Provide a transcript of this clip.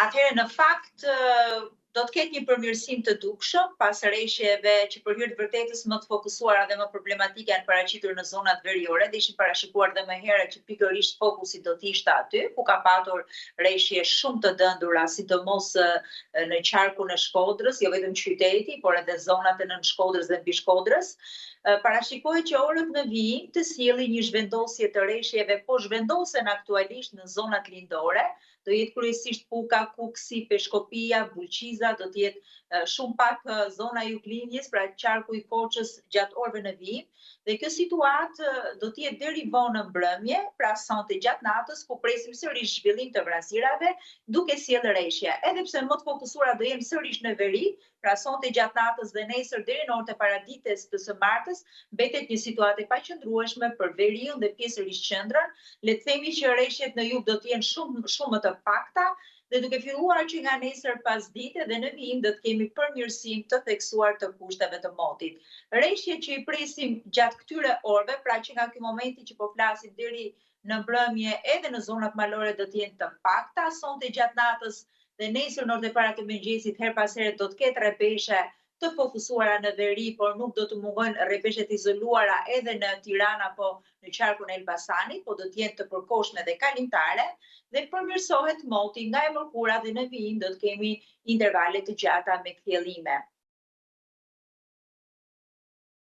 Atëherë, në fakt, do të ketë një përmirësim të dukshëm pas rreshjeve që për hir të vërtetës më të fokusuara dhe më problematike janë paraqitur në zonat veriore, dhe ishin parashikuar dhe më herët që pikërisht fokusi do të ishte aty, ku ka patur rreshje shumë të dëndura, sidomos në qarkun e Shkodrës, jo vetëm qyteti, por edhe zonat e nën Shkodrës dhe mbi Shkodrës. Parashikohet që orët në vijim të sjellin një zhvendosje të rreshjeve, po zhvendosen aktualisht në zonat lindore, do jetë kryesisht Puka, Kuksi, Peshkopia, Bulqiza, do të jetë shumë pak zona juglindjes, pra qarku i Foçës gjatë orëve në vijim, dhe kjo situatë do të jetë deri vonë në mbrëmje, pra sonte gjatë natës, ku presim sërish zhvillim të vrazirave, duke sjellë rreshje, edhe pse më të fokusuara do jenë sërish në veri, pra sonte gjatë natës dhe nesër deri në orët e paradites të së martës, mbetet një situatë e paqëndrueshme për veriun dhe pjesërisht qendrën. Le të themi që rreshjet në jug do të jenë shumë më të pakta, dhe duke filluar që nga nesër pasdite dhe në vijim do të kemi përmirësim të theksuar të kushteve të motit. Rreshjet që i presim gjatë këtyre orëve, pra që nga ky momenti që po flasim deri në mbrëmje edhe në zonat malore do të jenë të pakta, sonte gjatë natës dhe nesër në orët e para të mëngjesit her pas here do të ketë rrepeshe të fokusuara në veri, por nuk do të mungojnë rrepeshet izoluara edhe në Tiranë apo në qarkun e Elbasanit, po do të jenë të përkohshme dhe kalimtare, dhe përmirësohet moti nga e mërkura dhe në vijim do të kemi intervale të gjata me kthjellime.